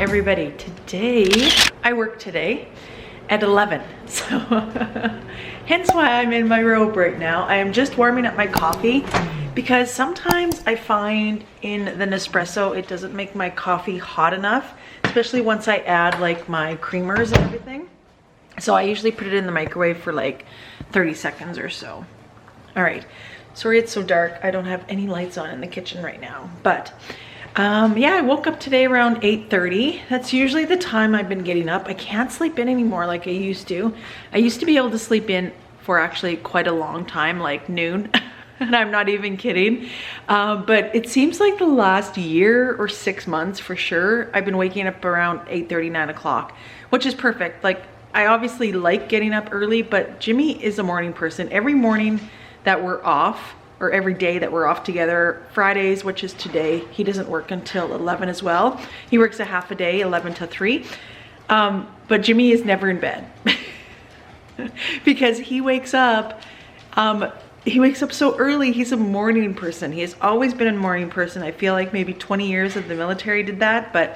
everybody. Today, I work today at 11, so hence why I'm in my robe right now. I am just warming up my coffee because sometimes I find in the Nespresso it doesn't make my coffee hot enough, especially once I add like my creamers and everything. So I usually put it in the microwave for like 30 seconds or so. All right, sorry it's so dark. I don't have any lights on in the kitchen right now, but yeah, I woke up today around 8:30. That's usually the time I've been getting up. I can't sleep in anymore like I used to. I used to be able to sleep in for actually quite a long time, like noon, and I'm not even kidding. But it seems like the last year or 6 months for sure, I've been waking up around 8:30, 9 o'clock, which is perfect. Like, I obviously like getting up early, but Jimmy is a morning person. Every morning that we're off, or every day that we're off together, Fridays, which is today, he doesn't work until 11 as well. He works a half a day, 11 to 3. But Jimmy is never in bed because he wakes up so early. He's a morning person. He has always been a morning person. I feel like maybe 20 years of the military did that, but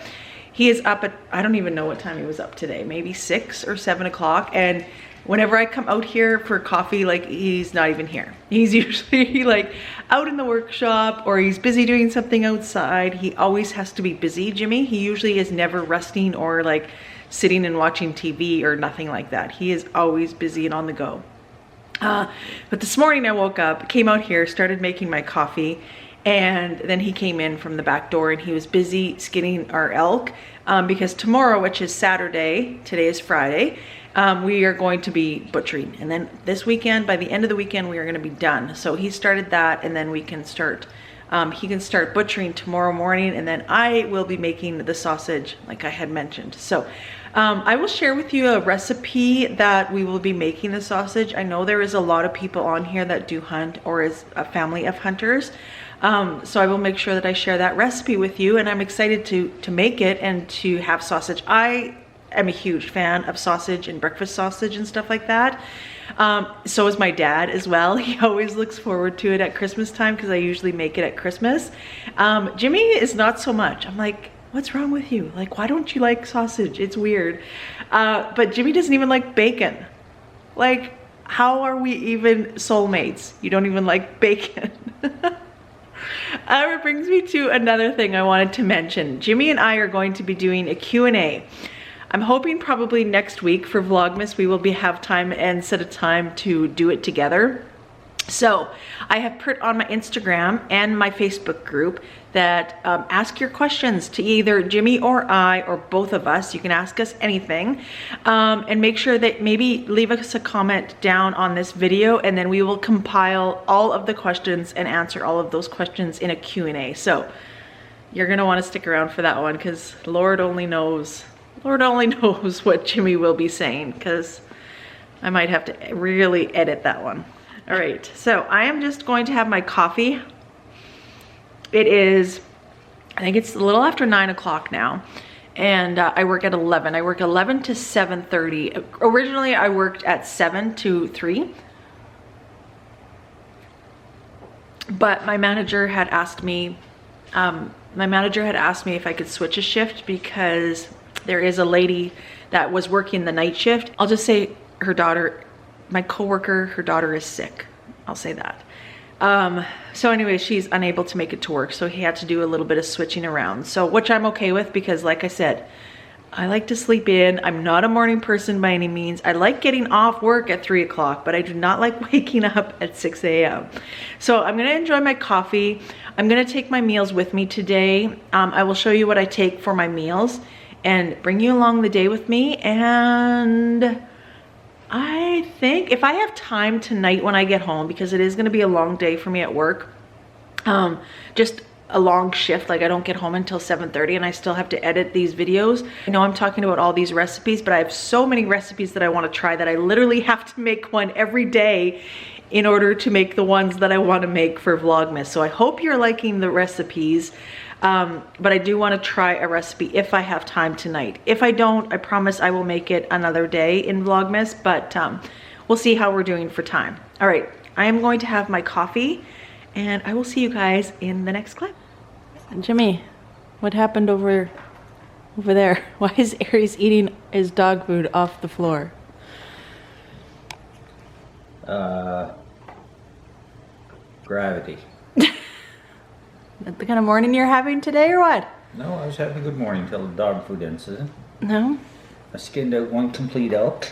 he is up at, I don't even know what time he was up today, maybe 6 or 7 o'clock. And whenever I come out here for coffee, like, he's not even here. He's usually like out in the workshop, or he's busy doing something outside. He always has to be busy, Jimmy. He usually is never resting or like sitting and watching TV or nothing like that. He is always busy and on the go. But this morning I woke up, came out here, started making my coffee, and then he came in from the back door and he was busy skinning our elk because tomorrow, which is Saturday, today is Friday, we are going to be butchering. And then this weekend, by the end of the weekend, we are going to be done. So he started that, and then we can start, he can start butchering tomorrow morning, and then I will be making the sausage like I had mentioned. So I will share with you a recipe that we will be making the sausage. I know there is a lot of people on here that do hunt or is a family of hunters. So I will make sure that I share that recipe with you, and I'm excited to make it and to have sausage. I'm a huge fan of sausage and breakfast sausage and stuff like that. So is my dad as well. He always looks forward to it at Christmas time because I usually make it at Christmas. Jimmy is not so much. I'm like, what's wrong with you? Like, why don't you like sausage? It's weird. But Jimmy doesn't even like bacon. Like, how are we even soulmates? You don't even like bacon. It brings me to another thing I wanted to mention. Jimmy and I are going to be doing a Q&A. I'm hoping probably next week for Vlogmas we will have time and set a time to do it together. So I have put on my Instagram and my Facebook group that ask your questions to either Jimmy or I or both of us. You can ask us anything, and make sure that maybe leave us a comment down on this video, and then we will compile all of the questions and answer all of those questions in a Q&A. So you're gonna want to stick around for that one because Lord only knows what Jimmy will be saying, because I might have to really edit that one. All right, so I am just going to have my coffee. It is, I think it's a little after 9 o'clock now, and I work at 11. I work 11 to 7:30. Originally, I worked at 7 to 3. But my manager had asked me, if I could switch a shift because there is a lady that was working the night shift. I'll just say her daughter, my coworker, her daughter is sick. I'll say that. So anyway, she's unable to make it to work. So he had to do a little bit of switching around. So, which I'm okay with because like I said, I like to sleep in. I'm not a morning person by any means. I like getting off work at 3 o'clock, but I do not like waking up at 6 a.m. So I'm gonna enjoy my coffee. I'm gonna take my meals with me today. I will show you what I take for my meals and bring you along the day with me. And I think if I have time tonight when I get home, because it is going to be a long day for me at work, just a long shift, like I don't get home until 7:30 and I still have to edit these videos. I know I'm talking about all these recipes, but I have so many recipes that I want to try that I literally have to make one every day in order to make the ones that I want to make for Vlogmas. So I hope you're liking the recipes. But I do want to try a recipe if I have time tonight. If I don't, I promise I will make it another day in Vlogmas, but we'll see how we're doing for time. All right, I am going to have my coffee and I will see you guys in the next clip. Jimmy, what happened over over there? Why is Aries eating his dog food off the floor? Gravity. That the kind of morning you're having today or what? No, I was having a good morning till the dog food incident. No? I skinned out one complete elk.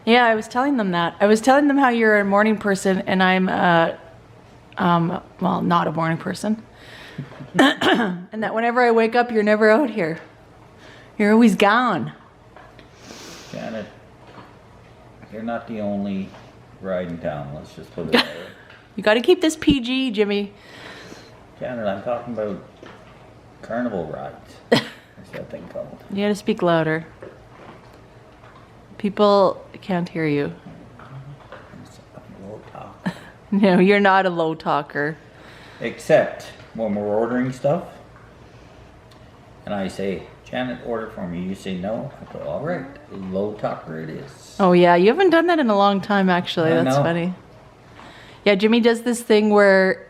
Yeah, I was telling them that. I was telling them how you're a morning person and I'm, well, not a morning person. And that whenever I wake up, you're never out here. You're always gone. Janet, you're not the only ride in town, let's just put it that way. You got to keep this PG, Jimmy. Janet, I'm talking about carnival rides. What's that thing called? You got to speak louder. People can't hear you. It's a low talk. No, you're not a low talker. Except when we're ordering stuff, and I say, Janet, order for me. You say no. I go, all right. Low talker it is. Oh yeah, you haven't done that in a long time actually. I That's know. funny. Yeah, Jimmy does this thing where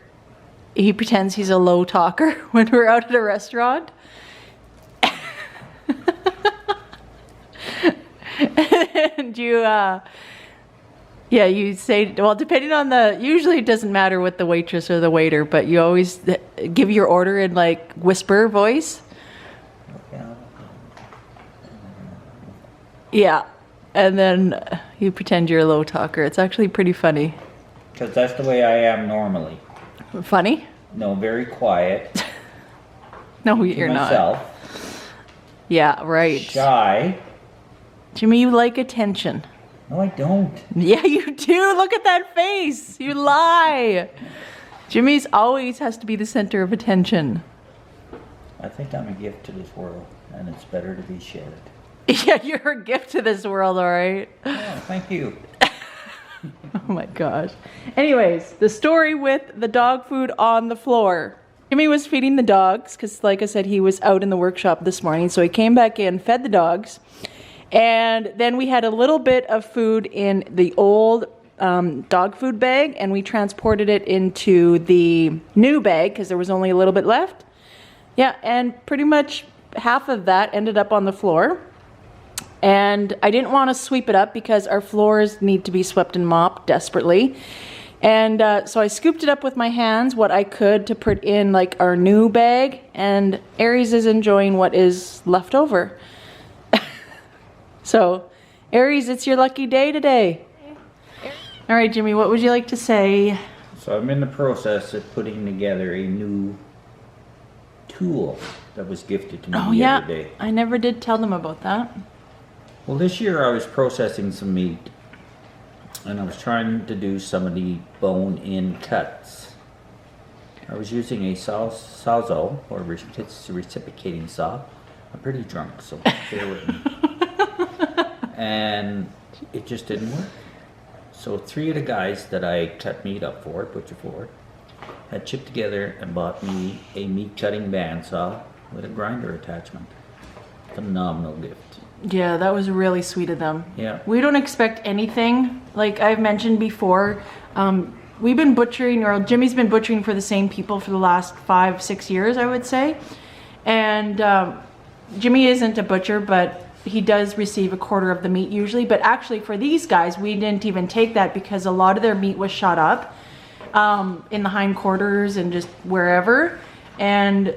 he pretends he's a low talker when we're out at a restaurant. And you say, well, depending on usually it doesn't matter with the waitress or the waiter, but you always give your order in like whisper voice. Yeah, and then you pretend you're a low talker. It's actually pretty funny. Because that's the way I am normally. Funny? No, very quiet. No, you're to not. myself. Yeah, right. Shy. Jimmy, you like attention. No, I don't. Yeah, you do. Look at that face. You lie. Jimmy's always has to be the center of attention. I think I'm a gift to this world, and it's better to be shared. Yeah, you're a gift to this world, all right? Oh, thank you. Oh my gosh. Anyways, the story with the dog food on the floor. Jimmy was feeding the dogs because, like I said, he was out in the workshop this morning. So he came back in, fed the dogs. And then we had a little bit of food in the old dog food bag. And we transported it into the new bag because there was only a little bit left. Yeah, and pretty much half of that ended up on the floor. And I didn't want to sweep it up because our floors need to be swept and mopped desperately. And so I scooped it up with my hands, what I could, to put in like our new bag. And Aries is enjoying what is left over. So, Aries, it's your lucky day today. All right, Jimmy, what would you like to say? So I'm in the process of putting together a new tool that was gifted to me the other day. I never did tell them about that. Well, this year I was processing some meat, and I was trying to do some of the bone-in cuts. I was using a sawzall, or reciprocating saw. I'm pretty drunk, so bear with me. And it just didn't work. So 3 of the guys that I cut meat up for, butcher for, had chipped together and bought me a meat cutting bandsaw with a grinder attachment. Phenomenal gift. Yeah, that was really sweet of them. Yeah. We don't expect anything. Like I've mentioned before, we've been butchering, or Jimmy's been butchering for the same people for the last 5-6 years, I would say. And Jimmy isn't a butcher, but he does receive a quarter of the meat usually. But actually for these guys, we didn't even take that because a lot of their meat was shot up in the hindquarters and just wherever. And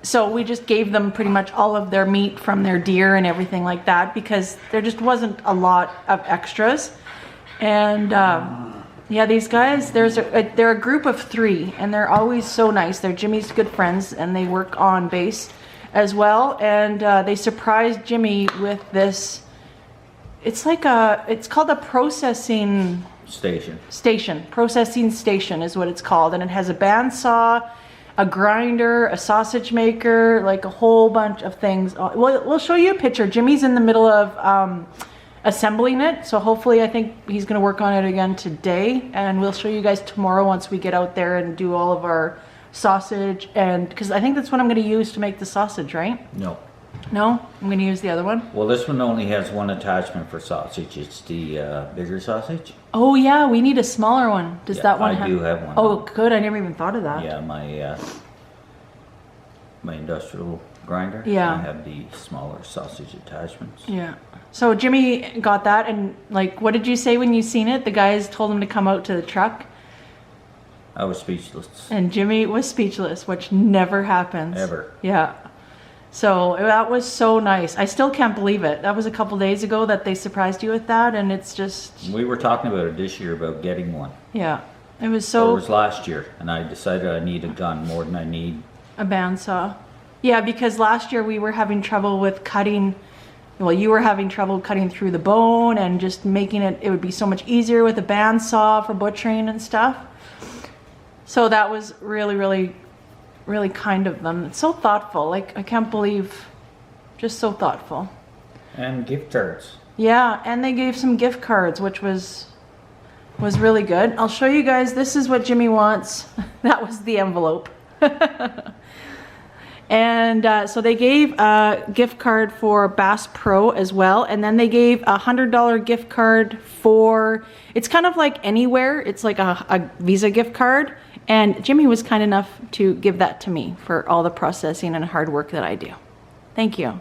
so we just gave them pretty much all of their meat from their deer and everything like that because there just wasn't a lot of extras. And yeah, these guys, they're a group of 3 and they're always so nice. They're Jimmy's good friends and they work on base as well. And they surprised Jimmy with this. It's like it's called a processing station. Processing station is what it's called. And it has a bandsaw, a grinder, a sausage maker, like a whole bunch of things. We'll show you a picture. Jimmy's in the middle of assembling it. So hopefully I think he's going to work on it again today. And we'll show you guys tomorrow once we get out there and do all of our sausage. And because I think that's what I'm going to use to make the sausage, right? No. No? I'm going to use the other one? Well, this one only has one attachment for sausage. It's the bigger sausage. Oh yeah, we need a smaller one. Does that one have? I do have one. Oh good, I never even thought of that. Yeah, my industrial grinder. Yeah. I have the smaller sausage attachments. Yeah. So Jimmy got that, and like, what did you say when you seen it? The guys told him to come out to the truck. I was speechless. And Jimmy was speechless, which never happens. Ever. Yeah. So that was so nice. I still can't believe it. That was a couple days ago that they surprised you with that, and it's just... We were talking about it this year, about getting one. Yeah. It was Or so... it was last year, and I decided I need a gun more than I need... A bandsaw. Yeah, because last year we were having trouble with cutting... Well, you were having trouble cutting through the bone and just making it... It would be so much easier with a bandsaw for butchering and stuff. So that was really, really... really kind of them. It's so thoughtful. Like, I can't believe, just so thoughtful. And gift cards. Yeah, and they gave some gift cards, which was really good. I'll show you guys. This is what Jimmy wants. That was the envelope. And so they gave a gift card for Bass Pro as well, and then they gave a $100 gift card for, it's kind of like Anywhere. It's like a Visa gift card. And Jimmy was kind enough to give that to me for all the processing and hard work that I do. Thank you.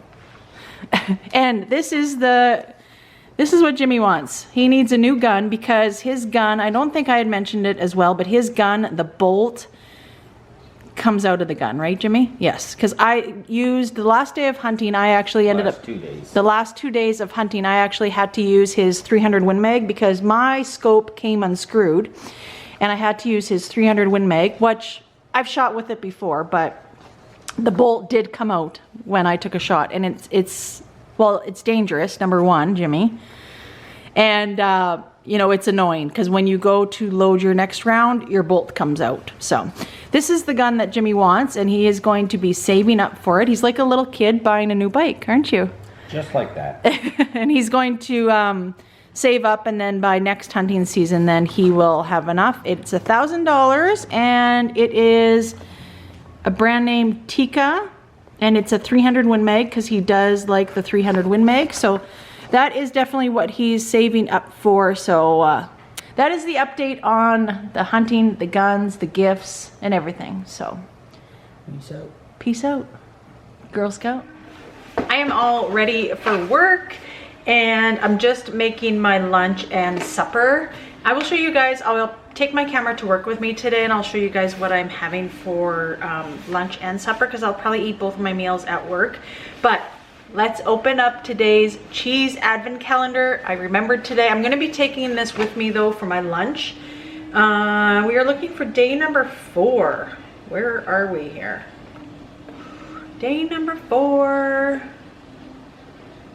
And this is what Jimmy wants. He needs a new gun because his gun, I don't think I had mentioned it as well, but his gun, the bolt comes out of the gun, right, Jimmy? Yes, because I used the last day of hunting, I actually ended up... 2 days. The last 2 days of hunting, I actually had to use his 300 Win Mag because my scope came unscrewed. And I had to use his 300 Win Mag, which I've shot with it before, but the bolt did come out when I took a shot. And it's dangerous, number one, Jimmy. And, you know, it's annoying because when you go to load your next round, your bolt comes out. So this is the gun that Jimmy wants, and he is going to be saving up for it. He's like a little kid buying a new bike, aren't you? Just like that. And he's going to... save up, and then by next hunting season, then he will have enough. It's $1,000, and it is a brand name Tika, and it's a 300 Win Mag because he does like the 300 Win Mag. So that is definitely what he's saving up for. So that is the update on the hunting, the guns, the gifts, and everything. So Peace out. Peace out, Girl Scout. I am all ready for work. And I'm just making my lunch and supper. I will show you guys, I'll take my camera to work with me today, and I'll show you guys what I'm having for lunch and supper, because I'll probably eat both of my meals at work. But let's open up today's cheese advent calendar. I remembered today. I'm gonna be taking this with me though for my lunch. We are looking for day number 4. Where are we here? Day number 4.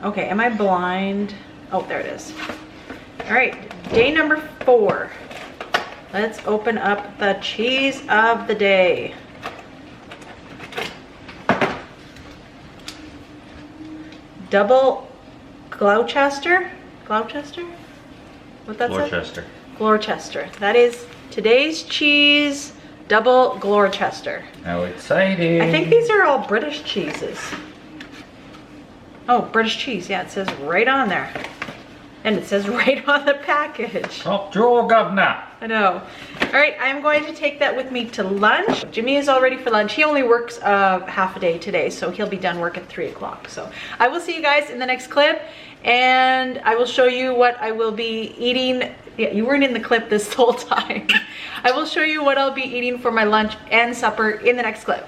Okay, am I blind? Oh, there it is. All right, day number 4. Let's open up the cheese of the day. Double Gloucester? Gloucester? What that's Gloucester. Gloucester. That is today's cheese, double Gloucester. How exciting. I think these are all British cheeses. Oh, British cheese. Yeah, it says right on there. And it says right on the package. Top drawer, governor. I know. All right, I'm going to take that with me to lunch. Jimmy is all ready for lunch. He only works half a day today, so he'll be done work at 3 o'clock. So I will see you guys in the next clip, and I will show you what I will be eating. Yeah, you weren't in the clip this whole time. I will show you what I'll be eating for my lunch and supper in the next clip.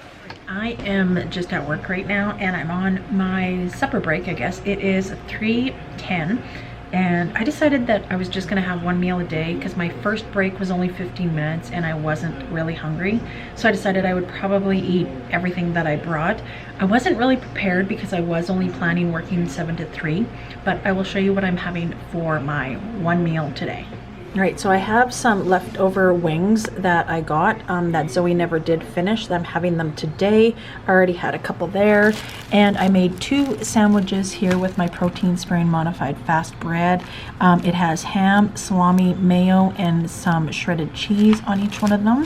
I am just at work right now, and I'm on my supper break, I guess. It is 3:10, and I decided that I was just gonna have one meal a day because my first break was only 15 minutes and I wasn't really hungry. So I decided I would probably eat everything that I brought. I wasn't really prepared because I was only planning working 7 to 3, but I will show you what I'm having for my one meal today. All right, so I have some leftover wings that I got that Zoe never did finish. I'm having them today. I already had a couple there, and I made 2 sandwiches here with my protein sparing modified fast bread. It has ham, salami, mayo, and some shredded cheese on each one of them.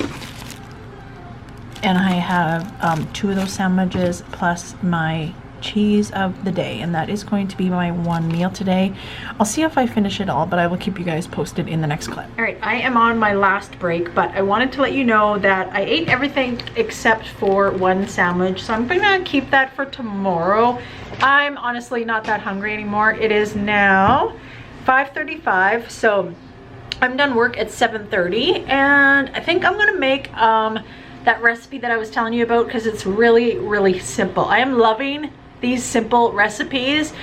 And I have 2 of those sandwiches plus my cheese of the day, and that is going to be my one meal today. I'll see if I finish it all, but I will keep you guys posted in the next clip. All right, I am on my last break, but I wanted to let you know that I ate everything except for one sandwich, so I'm gonna keep that for tomorrow. I'm honestly not that hungry anymore. It is now 5:35, so I'm done work at 7:30, and I think I'm gonna make that recipe that I was telling you about, because it's really simple. I am loving these simple recipes.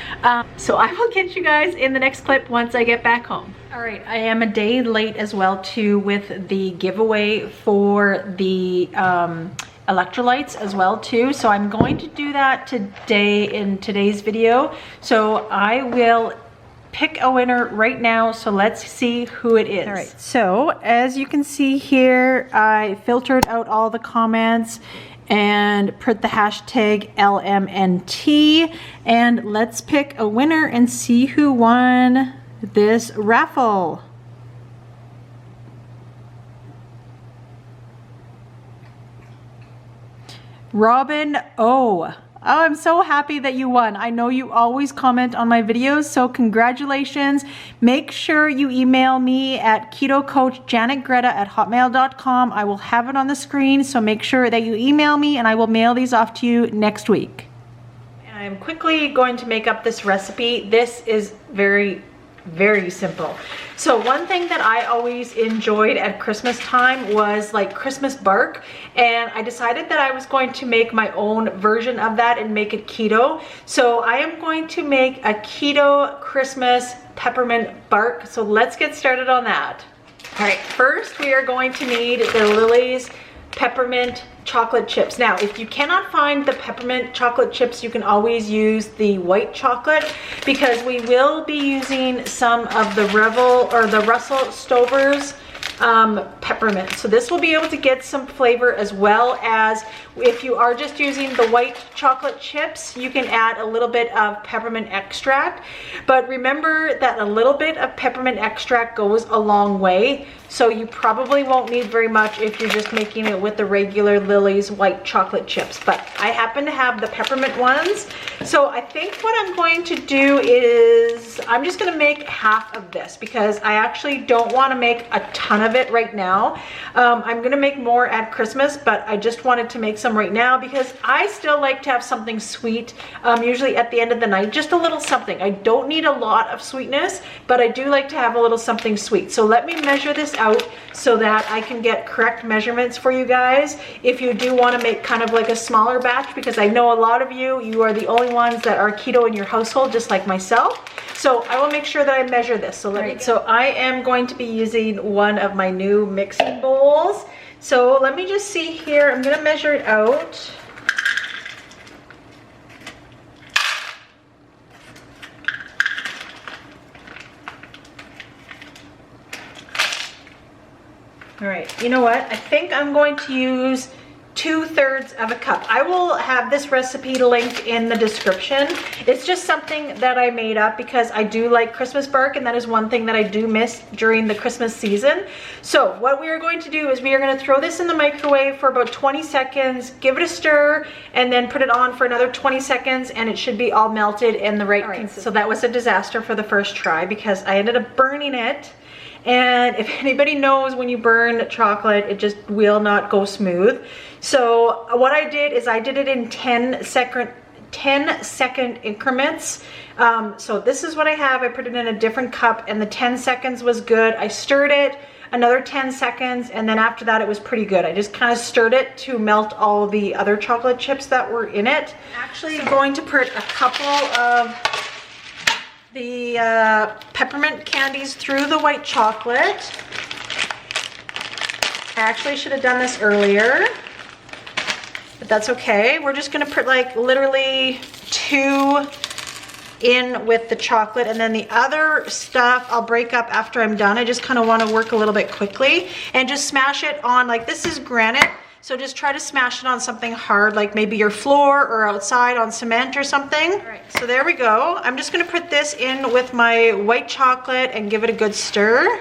So I will get you guys in the next clip once I get back home. All right, I am a day late as well too with the giveaway for the electrolytes as well too. So I'm going to do that today in today's video. So I will pick a winner right now, so let's see who it is. All right, so as you can see here, I filtered out all the comments and put the hashtag LMNT, and let's pick a winner and see who won this raffle. Robin O. Oh, I'm so happy that you won. I know you always comment on my videos, so congratulations. Make sure you email me at ketocoachjanetgreta@hotmail.com. I will have it on the screen, so make sure that you email me and I will mail these off to you next week. I'm quickly going to make up this recipe. This is very simple. So one thing that I always enjoyed at Christmas time was like Christmas bark, and I decided that I was going to make my own version of that and make it keto. So I am going to make a keto Christmas peppermint bark. So let's get started on that. All right, first we are going to need the Lily's peppermint chocolate chips. Now, if you cannot find the peppermint chocolate chips, you can always use the white chocolate, because we will be using some of the Russel Stovers peppermint. So this will be able to get some flavor, as well as if you are just using the white chocolate chips, you can add a little bit of peppermint extract. But remember that a little bit of peppermint extract goes a long way. So you probably won't need very much if you're just making it with the regular Lily's white chocolate chips. But I happen to have the peppermint ones. So I think what I'm going to do is I'm just gonna make half of this, because I actually don't wanna make a ton of it right now. I'm gonna make more at Christmas, but I just wanted to make some right now because I still like to have something sweet, usually at the end of the night, just a little something. I don't need a lot of sweetness, but I do like to have a little something sweet. So let me measure this out so that I can get correct measurements for you guys if you do want to make kind of like a smaller batch, because I know a lot of you are the only ones that are keto in your household, just like myself. So I will make sure that I measure this. So so I am going to be using one of my new mixing bowls. So let me just see here. I'm going to measure it out. All right, you know what? I think I'm going to use 2/3 of a cup. I will have this recipe linked in the description. It's just something that I made up because I do like Christmas bark, and that is one thing that I do miss during the Christmas season. So what we are going to do is we are going to throw this in the microwave for about 20 seconds, give it a stir, and then put it on for another 20 seconds, and it should be all melted in the right consistency. So that was a disaster for the first try because I ended up burning it. And if anybody knows, when you burn chocolate, it just will not go smooth. So what I did is I did it in 10-second increments. So this is what I have. I put it in a different cup, and the 10 seconds was good. I stirred it another 10 seconds, and then after that it was pretty good. I just kind of stirred it to melt all the other chocolate chips that were in it. Actually, I'm going to put a couple of the peppermint candies through the white chocolate. I actually should have done this earlier, but that's okay. We're just gonna put like literally 2 in with the chocolate, and then the other stuff I'll break up after I'm done. I just kind of want to work a little bit quickly and just smash it on, like this is granite. So just try to smash it on something hard, like maybe your floor or outside on cement or something. All right, so there we go. I'm just gonna put this in with my white chocolate and give it a good stir.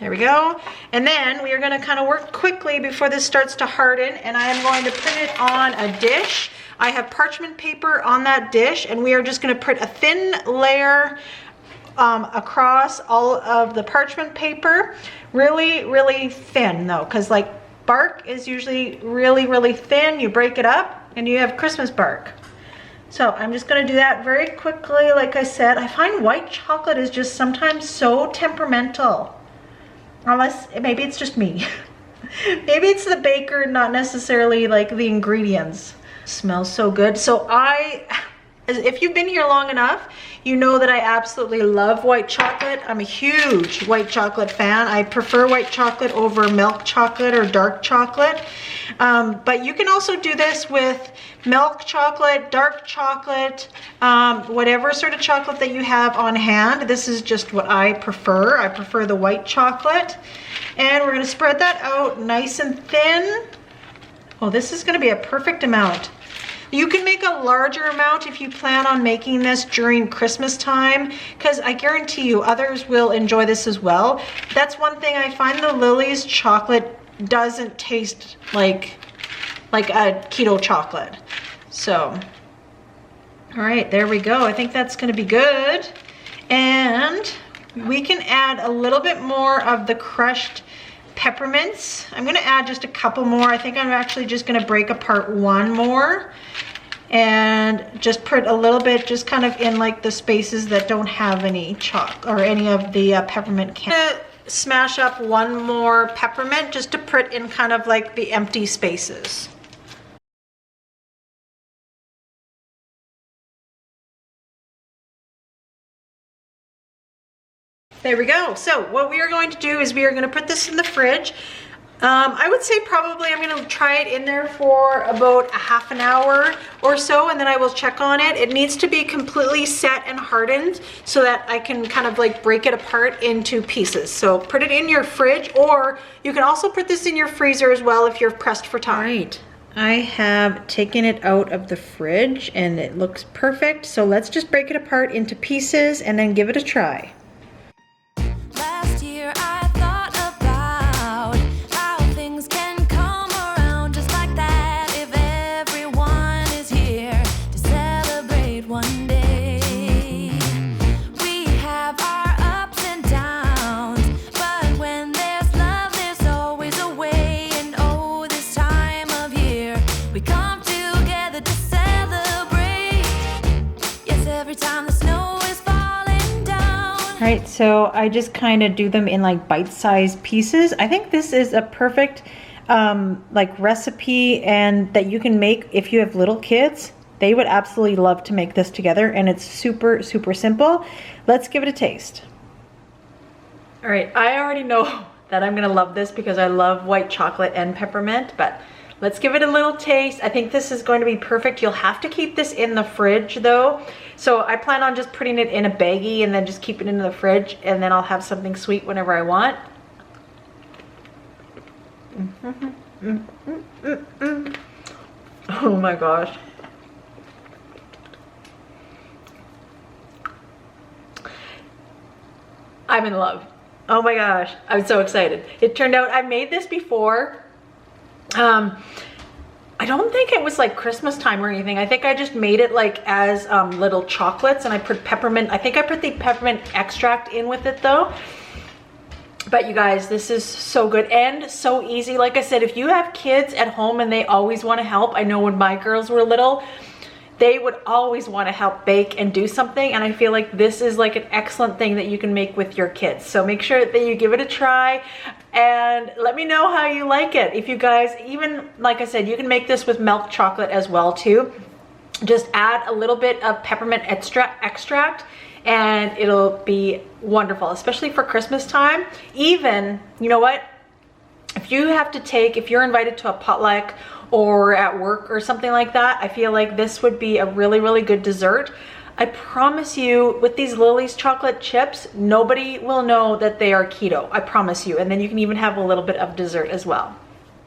There we go. And then we are gonna kind of work quickly before this starts to harden, and I am going to put it on a dish. I have parchment paper on that dish, and we are just gonna put a thin layer across all of the parchment paper. Really, really thin though, because like bark is usually really, really thin. You break it up and you have Christmas bark. So I'm just gonna do that very quickly. Like I said, I find white chocolate is just sometimes so temperamental. Unless, maybe it's just me. Maybe it's the baker, not necessarily like the ingredients. Smells so good. So if you've been here long enough, you know that I absolutely love white chocolate. I'm a huge white chocolate fan. I prefer white chocolate over milk chocolate or dark chocolate. But you can also do this with milk chocolate, dark chocolate, whatever sort of chocolate that you have on hand. This is just what I prefer. I prefer the white chocolate. And we're gonna spread that out nice and thin. Oh, this is gonna be a perfect amount. You can make a larger amount if you plan on making this during Christmas time, because I guarantee you others will enjoy this as well. That's one thing I find, the Lily's chocolate doesn't taste like a keto chocolate. So, all right, there we go. I think that's gonna be good. And we can add a little bit more of the crushed peppermints. I'm gonna add just a couple more. I think I'm actually just gonna break apart one more and just put a little bit just kind of in like the spaces that don't have any chalk or any of the peppermint candy. Smash up one more peppermint just to put in kind of like the empty spaces. There we go. So what we are going to do is we are going to put this in the fridge. I would say probably I'm going to try it in there for about a half an hour or so, and then I will check on it. It needs to be completely set and hardened so that I can kind of like break it apart into pieces. So put it in your fridge, or you can also put this in your freezer as well if you're pressed for time. All right. I have taken it out of the fridge and it looks perfect. So let's just break it apart into pieces and then give it a try. Right, so I just kind of do them in like bite-sized pieces. I think this is a perfect like recipe and that you can make if you have little kids. They would absolutely love to make this together, and it's super, super simple. Let's give it a taste. All right, I already know that I'm gonna love this because I love white chocolate and peppermint, but let's give it a little taste. I think this is going to be perfect. You'll have to keep this in the fridge though. So I plan on just putting it in a baggie and then just keep it in the fridge, and then I'll have something sweet whenever I want. Oh my gosh. I'm in love. Oh my gosh, I'm so excited. It turned out, I've made this before. I don't think it was like Christmas time or anything. I think I just made it like as little chocolates, and I put peppermint, I think I put the peppermint extract in with it though. But you guys, this is so good and so easy. Like I said, if you have kids at home and they always want to help, I know when my girls were little, they would always want to help bake and do something, and I feel like this is like an excellent thing that you can make with your kids. So make sure that you give it a try and let me know how you like it. If you guys, even like I said, you can make this with milk chocolate as well too. Just add a little bit of peppermint extract and it'll be wonderful, especially for Christmas time. Even, you know what, if you have to take, if you're invited to a potluck or at work or something like that, I feel like this would be a really, really good dessert. I promise you, with these Lily's chocolate chips, nobody will know that they are keto. I promise you. And then you can even have a little bit of dessert as well.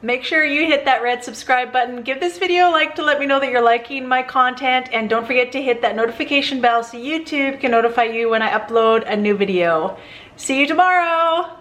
Make sure you hit that red subscribe button. Give this video a like to let me know that you're liking my content. And don't forget to hit that notification bell so YouTube can notify you when I upload a new video. See you tomorrow.